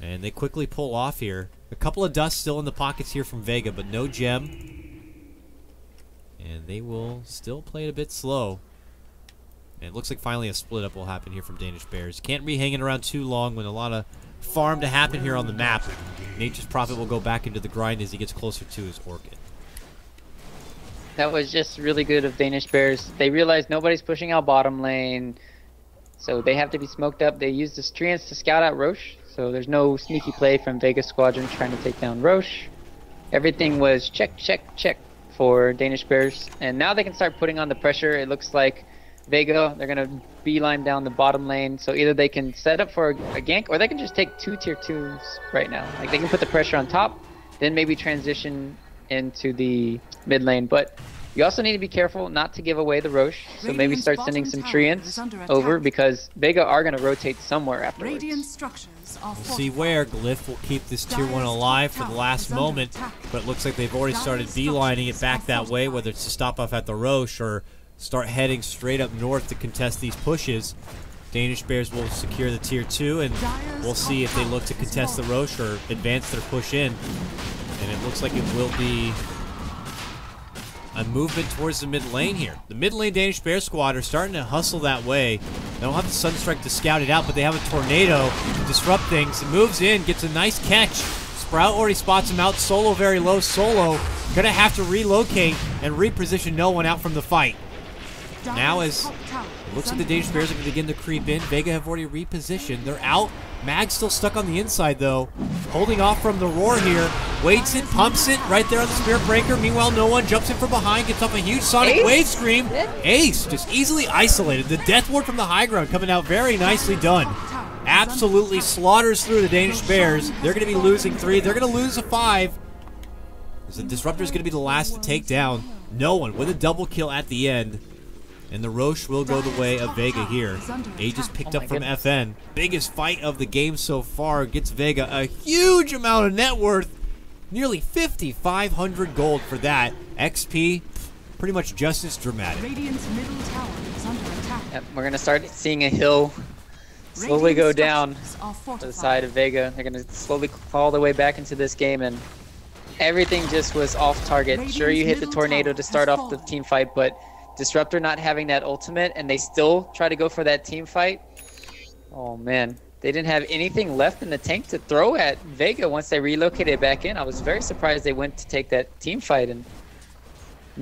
And they quickly pull off here. A couple of dusts still in the pockets here from Vega, but no gem. And they will still play it a bit slow. And it looks like finally a split up will happen here from Danish Bears. Can't be hanging around too long when a lot of farm to happen here on the map. Nature's Prophet will go back into the grind as he gets closer to his Orchid. That was just really good of Danish Bears. They realized nobody's pushing out bottom lane, so they have to be smoked up. They used the Treants to scout out Roche, so there's no sneaky play from Vega Squadron trying to take down Roche. Everything was check, check, check for Danish Bears, and now they can start putting on the pressure. It looks like Vega, they're going to beeline down the bottom lane, so either they can set up for a gank, or they can just take 2 tier 2s right now. Like, they can put the pressure on top, then maybe transition into the mid lane, but you also need to be careful not to give away the Roche, so maybe start sending some Treants over, because Vega are going to rotate somewhere afterwards. Radiant structures are We'll see where Glyph will keep this tier 1 alive for the last moment, but it looks like they've already started beelining it back that way, whether it's to stop off at the Roche or start heading straight up north to contest these pushes. Danish Bears will secure the tier 2, and we'll see if they look to contest the Roche or advance their push in. And it looks like it will be a movement towards the mid lane here. The mid lane Danish Bear squad are starting to hustle that way. They don't have the Sunstrike to scout it out, but they have a Tornado to disrupt things. It moves in, gets a nice catch. Sprout already spots him out. Solo very low. Solo gonna have to relocate and reposition no one out from the fight. Now as it looks like the Danish Bears are going to begin to creep in. Vega have already repositioned. They're out. Mag's still stuck on the inside, though. Holding off from the roar here. Waits it, pumps it right there on the Spirit Breaker. Meanwhile, no one jumps in from behind, gets off a huge Sonic Wave Scream. Ace just easily isolated. The Death Ward from the high ground coming out very nicely done. Absolutely slaughters through the Danish Bears. They're going to be losing 3. They're going to lose a 5. The Disruptor is going to be the last to take down. No one with a double kill at the end. And the Roche will go the way of Vega here. Aegis picked up from FN. Biggest fight of the game so far. Gets Vega a huge amount of net worth. Nearly 5,500 gold for that. XP, pretty much just as dramatic. Radiant's middle tower is under attack. Yep, we're going to start seeing a hill slowly go down to the side of Vega. They're going to slowly claw their way back into this game, and everything just was off target. Sure, you hit the tornado to start off the team fight, but Disruptor not having that ultimate, and they still try to go for that team fight. Oh man, they didn't have anything left in the tank to throw at Vega once they relocated back in. I was very surprised they went to take that team fight, and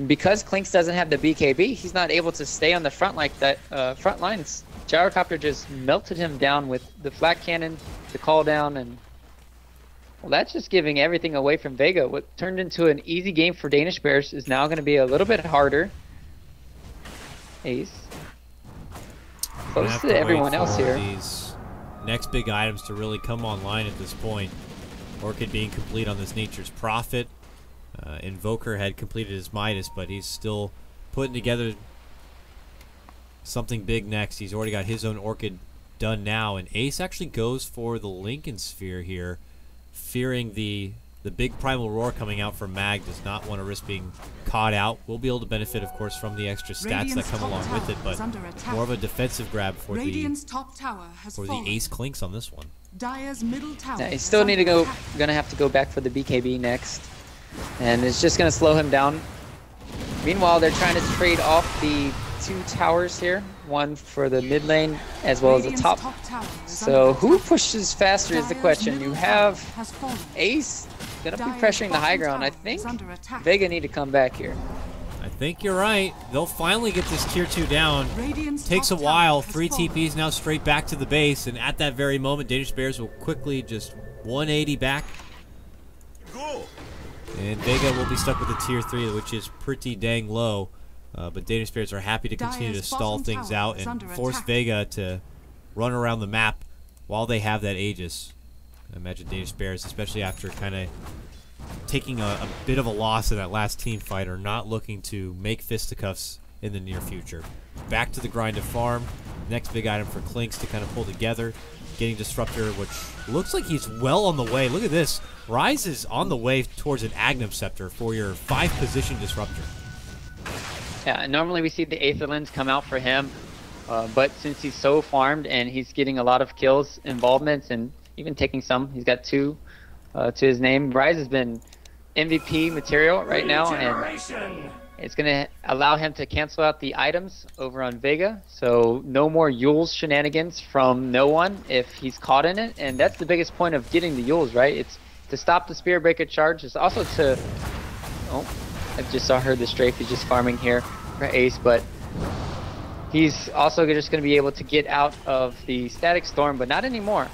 because Clinks doesn't have the BKB, he's not able to stay on the front like that. Front lines. Gyrocopter just melted him down with the flak cannon, the call down, and well, that's just giving everything away from Vega. What turned into an easy game for Danish Bears is now going to be a little bit harder. Ace. Close to everyone else here. These next big items to really come online at this point. Orchid being complete on this Nature's Prophet. Invoker had completed his Midas, but he's still putting together something big next. He's already got his own Orchid done now, and Ace actually goes for the Lincoln Sphere here, fearing the big Primal Roar coming out from Mag. Does not want to risk being caught out. We'll be able to benefit, of course, from the extra stats that come along with it, but more of a defensive grab for the Ace Clinks on this one. Dire's middle tower. Yeah, he's still gonna have to go back for the BKB next, and it's just gonna slow him down. Meanwhile, they're trying to trade off the 2 towers here, one for the mid lane as well as the top. So who pushes faster is the question. You have Ace gonna be pressuring the high ground. I think Vega need to come back here. I think you're right. They'll finally get this tier 2 down. Takes a while. 3 TPs now straight back to the base, and at that very moment, Danish Bears will quickly just 180 back. And Vega will be stuck with a tier 3, which is pretty dang low. But Danish Bears are happy to continue to stall things out and force Vega to run around the map while they have that Aegis. I imagine Danish Bears, especially after kind of taking a bit of a loss in that last team fight, are not looking to make fisticuffs in the near future. Back to the grind of farm. Next big item for Clinks to kind of pull together. Getting Disruptor, which looks like he's well on the way. Look at this. Rise is on the way towards an Agnum Scepter for your 5-position Disruptor. Yeah, normally we see the Aetherlands come out for him, but since he's so farmed and he's getting a lot of kills, involvements, and even taking some, he's got 2 to his name. Rise has been MVP material right now, and it's going to allow him to cancel out the items over on Vega, so no more Yule's shenanigans from no one if he's caught in it, and that's the biggest point of getting the Yule's, right? It's to stop the Spirit Breaker charge. It's also to... Oh, I just heard the strafe. He's just farming here for Ace, but he's also just going to be able to get out of the Static Storm, but not anymore.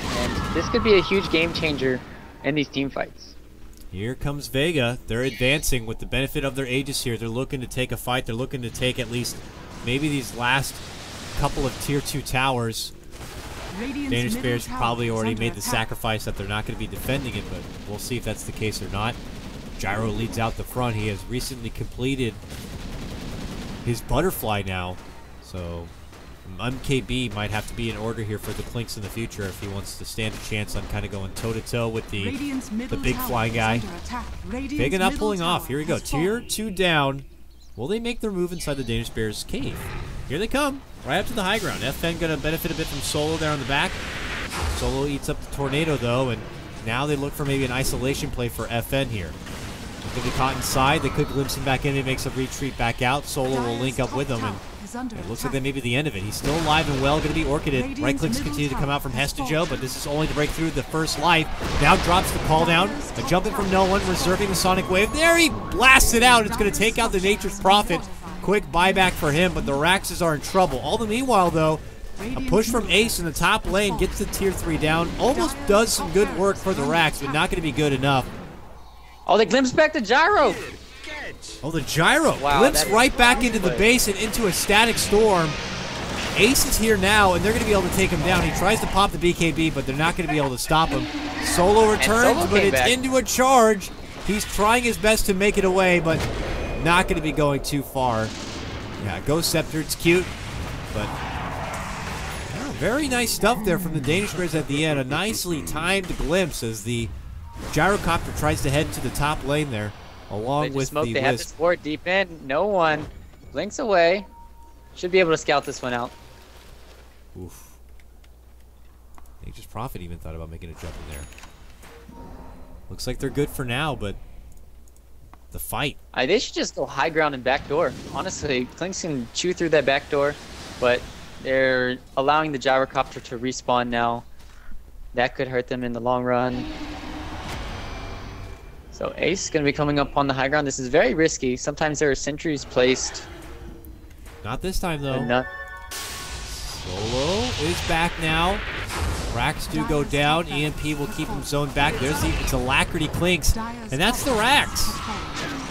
And this could be a huge game changer in these team fights. Here comes Vega. They're advancing with the benefit of their Aegis here. They're looking to take a fight. They're looking to take at least maybe these last couple of tier 2 towers. Danish Bears probably already made the sacrifice that they're not going to be defending it, but we'll see if that's the case or not. Gyro leads out the front. He has recently completed his Butterfly now, so MKB might have to be in order here for the Clinks in the future if he wants to stand a chance on kind of going toe-to-toe with the big flying guy. Vega not pulling off. Here we go. Tier 2 down. Will they make their move inside the Danish Bears cave? Here they come. Right up to the high ground. FN going to benefit a bit from Solo there on the back. Solo eats up the tornado, though, and now they look for maybe an isolation play for FN here. If they get caught inside, they could glimpse him back in. He makes a retreat back out. Solo will link up with him, and it looks like that may be the end of it. He's still alive and well, going to be Orchided. Right clicks continue to come out from Hestejo, but this is only to break through the first life. Now drops the call down. A jumping from no one, reserving the Sonic Wave. There he blasts it out. It's going to take out the Nature's Prophet. quick buyback for him, but the Raxes are in trouble. All the meanwhile, though, a push from Ace in the top lane gets the tier 3 down. Almost does some good work for the Rax, but not going to be good enough. Oh, they glimpse back to Gyro. Oh, the Gyro. Wow, Glimpse right back into the base and into a static storm. Ace is here now, and they're going to be able to take him down. He tries to pop the BKB, but they're not going to be able to stop him. Solo returns, Solo but came it's back. into a charge. He's trying his best to make it away, but not going to be going too far. Yeah, Ghost Scepter, it's cute, but yeah, very nice stuff there from the Danish Bears at the end. A nicely timed glimpse as the Gyrocopter tries to head to the top lane there, along with Smoke. the They have Wisp. this board deep in. No one. Blinks away. Should be able to scout this one out. Oof. Nature's Prophet even thought about making a jump in there. Looks like they're good for now, but the fight. They should just go high ground and back door. Honestly, Clinks can chew through that back door, but they're allowing the Gyrocopter to respawn now. That could hurt them in the long run. So Ace is going to be coming up on the high ground. This is very risky. Sometimes there are sentries placed. Not this time, though. And not Solo is back now. Rax do go down. EMP will keep him zoned back. It's Alacrity Clinks, and that's the Rax.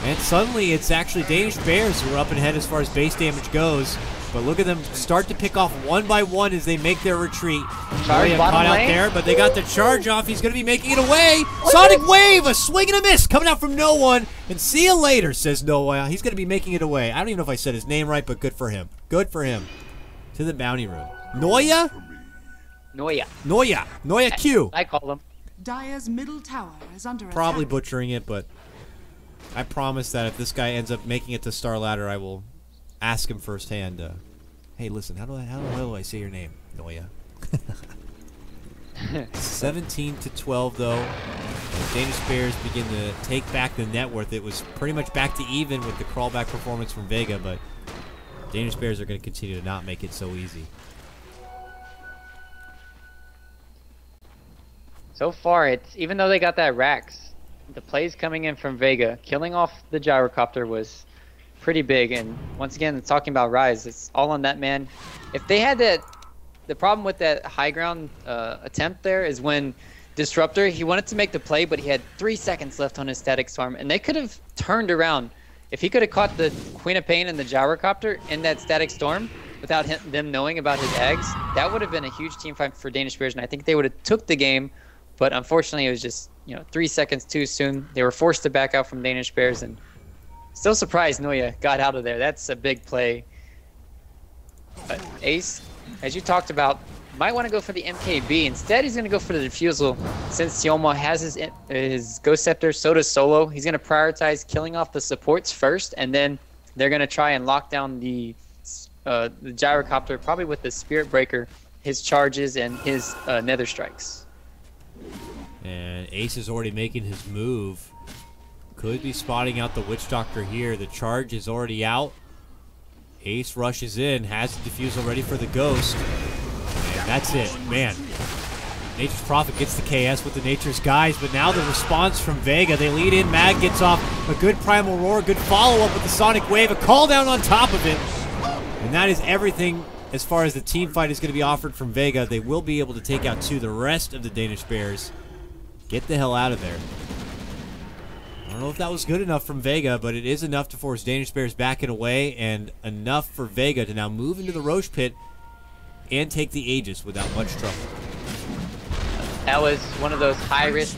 And suddenly it's actually Danish Bears who are up ahead as far as base damage goes. But look at them start to pick off one by one as they make their retreat. Charge bottom caught out lane. there, but they got the charge off. He's going to be making it away. Sonic Wave, a swing and a miss coming out from no one. And see you later, says Noah. He's going to be making it away. I don't even know if I said his name right, but good for him. Good for him. To the bounty room. Noya? Noya. Noya. Noya Q. I call him. Dire's middle tower is under Probably attack. butchering it, but I promise that if this guy ends up making it to Star Ladder, I will ask him firsthand. Hey, listen, how do I say your name, Noya? 17 to 12, though. The Danish Bears begin to take back the net worth. It was pretty much back to even with the crawlback performance from Vega, but Danish Bears are going to continue to not make it so easy. So far, it's even though they got that Rax, the plays coming in from Vega, killing off the Gyrocopter was pretty big. And once again, talking about Rise, it's all on that man. If they had that, the problem with that high ground attempt there is when Disruptor, he wanted to make the play, but he had 3 seconds left on his static storm, and they could have turned around. If he could have caught the Queen of Pain and the Gyrocopter in that static storm without them knowing about his eggs, that would have been a huge team fight for Danish Bears, and I think they would have took the game. But unfortunately, it was just 3 seconds too soon. They were forced to back out from Danish Bears, and still surprised Noya got out of there. That's a big play. But Ace, as you talked about, might want to go for the MKB. Instead, he's going to go for the defusal. Since Yoma has his Ghost Scepter, so does Solo. He's going to prioritize killing off the supports first, and then they're going to try and lock down the Gyrocopter, probably with the Spirit Breaker, his charges, and his Nether Strikes. And Ace is already making his move. Could be spotting out the Witch Doctor here. The charge is already out. Ace rushes in, has the defusal ready for the Ghost. And that's it, man. Nature's Prophet gets the KS with the Nature's Guys, but now the response from Vega. They lead in, Mag gets off a good Primal Roar, good follow-up with the Sonic Wave, a call down on top of it. And that is everything as far as the team fight is going to be offered from Vega. They will be able to take out the rest of the Danish Bears. Get the hell out of there. I don't know if that was good enough from Vega, but it is enough to force Danish Bears back and away, and enough for Vega to now move into the Roche Pit and take the Aegis without much trouble. That was one of those high-risk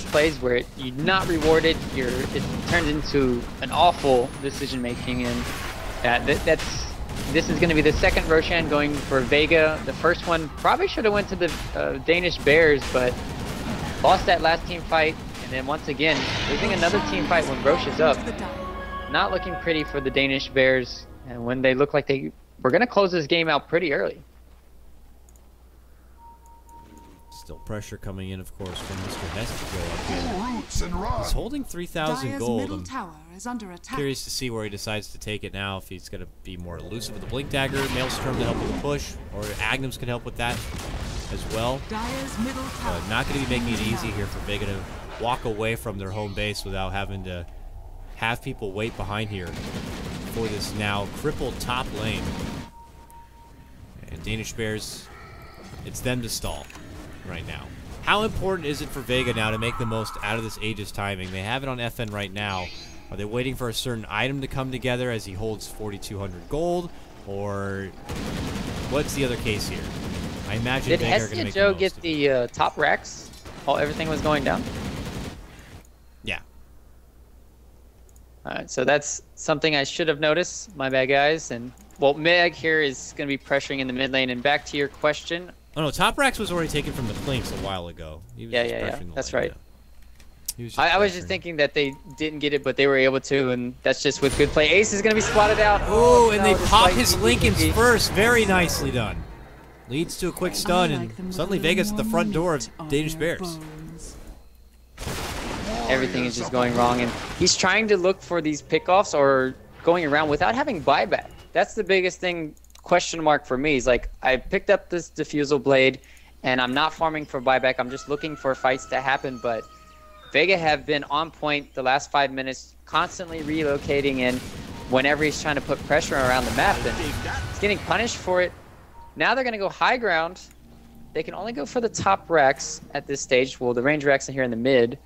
plays where you're not rewarded. It turns into an awful decision-making, and this is going to be the second Roshan going for Vega. The first one probably should have went to the Danish Bears, but lost that last team fight, and then once again losing another team fight when Roche is up. Not looking pretty for the Danish Bears, and when they look like they were going to close this game out pretty early. Still pressure coming in, of course, from Mr. Hess to go up here. He's holding 3,000 Dire's gold. middle tower is under attack. Curious to see where he decides to take it now, if he's going to be more elusive with the Blink Dagger, Maelstrom to help with the push, or Agnums can help with that as well. Dire's middle tower. Not going to be making it easy here for Vega to walk away from their home base without having to have people wait behind here. for this now crippled top lane. And Danish Bears, it's them to stall right now. How important is it for Vega now to make the most out of this Aegis timing? They have it on FN right now. Are they waiting for a certain item to come together as he holds 4,200 gold? Or what's the other case here? I imagine Did Vega are going to make the Joe most get of it. the top racks while everything was going down? Yeah. Alright, so that's something I should have noticed. My bad, guys. And well, Meg here is going to be pressuring in the mid lane. And back to your question. Oh no, top racks was already taken from the Flinks a while ago. He was just pressuring the That's lane, right. yeah. He was I was just pressuring. thinking that they didn't get it, but they were able to, and that's just with good play. Ace is going to be spotted out. Oh, and no, they this pop fight his is Lincolns easy. first. Very nicely done. Leads to a quick stun, and suddenly Vega's at the front door of Danish Bears. Everything is just going wrong, and he's trying to look for these pickoffs or going around without having buyback. That's the biggest thing, question mark for me. He's like, I picked up this diffusal blade, and I'm not farming for buyback. I'm just looking for fights to happen, but Vega have been on point the last 5 minutes, constantly relocating in whenever he's trying to put pressure around the map, and he's getting punished for it. Now they're going to go high ground. They can only go for the top racks at this stage. Well, the range racks are here in the mid.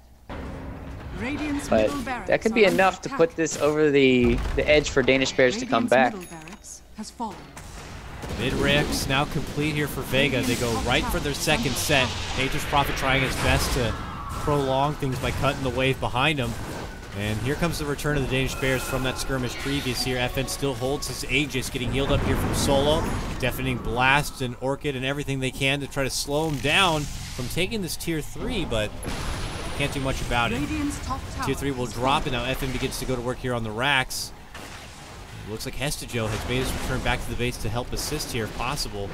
Radiant's But middle barracks that could be are under enough to attack. put this over the edge for Danish Bears to come Radiant's back. middle barracks has fallen. Mid ranks now complete here for Vega. They go right for their second set. Nature's Prophet trying his best to prolong things by cutting the wave behind him. And here comes the return of the Danish Bears from that skirmish previous here. FN still holds his Aegis, getting healed up here from Solo. Deafening Blast and Orchid and everything they can to try to slow him down from taking this tier 3, but can't do much about it. Radiant's top tower Tier 3 will has drop, fallen. and now FN begins to go to work here on the racks. Looks like Hestejo has made his return back to the base to help assist here if possible.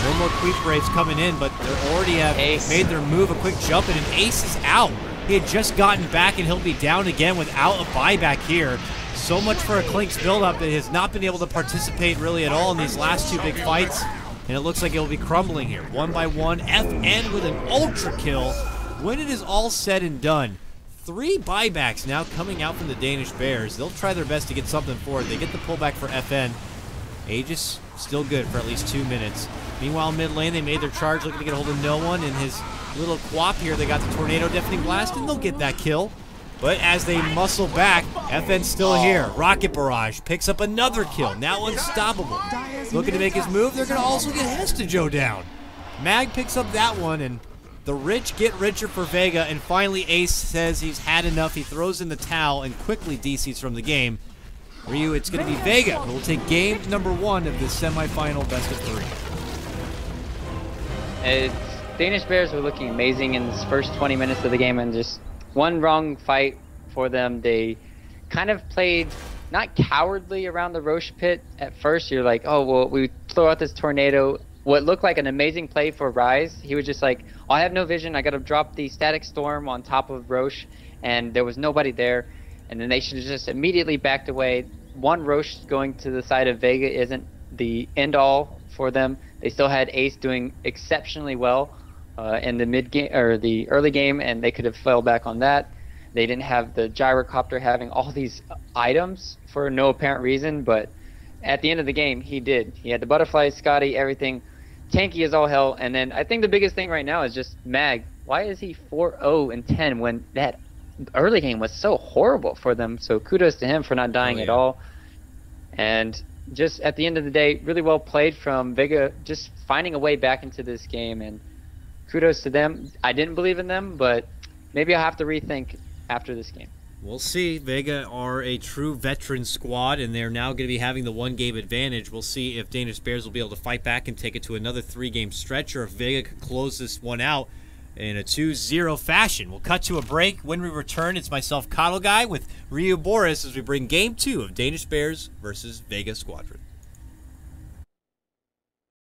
No more creep braves coming in, but they already have Ace. made their move, a quick jump, and an Ace is out. He had just gotten back, and he'll be down again without a buyback here. So much for a Clink's build-up that he has not been able to participate really at all in these last two big fights. And it looks like it will be crumbling here. One by one, FN with an ultra kill. When it is all said and done, 3 buybacks now coming out from the Danish Bears. They'll try their best to get something for it. They get the pullback for FN. Aegis still good for at least 2 minutes. Meanwhile, mid lane, they made their charge, looking to get a hold of no one. In his little quap here, they got the Tornado Deafening Blast, and they'll get that kill. But as they muscle back, FN's still here. Rocket Barrage picks up another kill. Now unstoppable. Looking to make his move, they're going to also get Hestejo down. Mag picks up that one, and the rich get richer for Vega, and finally Ace says he's had enough. He throws in the towel and quickly DCs from the game. Ryu, it's going to be Vega who will take game number 1 of this semifinal best of 3. Danish Bears were looking amazing in this first 20 minutes of the game, and just one wrong fight for them. They kind of played not cowardly around the Roche pit at first. You're like, oh, well, we throw out this tornado. What looked like an amazing play for Rise, he was just like, oh, I have no vision. I got to drop the Static Storm on top of Roche, and there was nobody there. And then they should have just immediately backed away. One Roche going to the side of Vega isn't the end-all for them. They still had Ace doing exceptionally well in the mid game or the early game, and they could have fell back on that. They didn't have the gyrocopter having all these items for no apparent reason, but at the end of the game, he did. He had the butterfly, Scotty, everything. Tanky as all hell. And then I think the biggest thing right now is just Mag. Why is he 4-0 and 10 when that early game was so horrible for them? So kudos to him for not dying at all. And just at the end of the day, really well played from Vega, just finding a way back into this game. And kudos to them. I didn't believe in them, but maybe I'll have to rethink after this game. We'll see. Vega are a true veteran squad, and they're now going to be having the 1-game advantage. We'll see if Danish Bears will be able to fight back and take it to another 3-game stretch, or if Vega could close this one out in a 2-0 fashion. We'll cut to a break. When we return, it's myself, KotLGuy, with Ryu Boris as we bring Game 2 of Danish Bears versus Vega Squadron.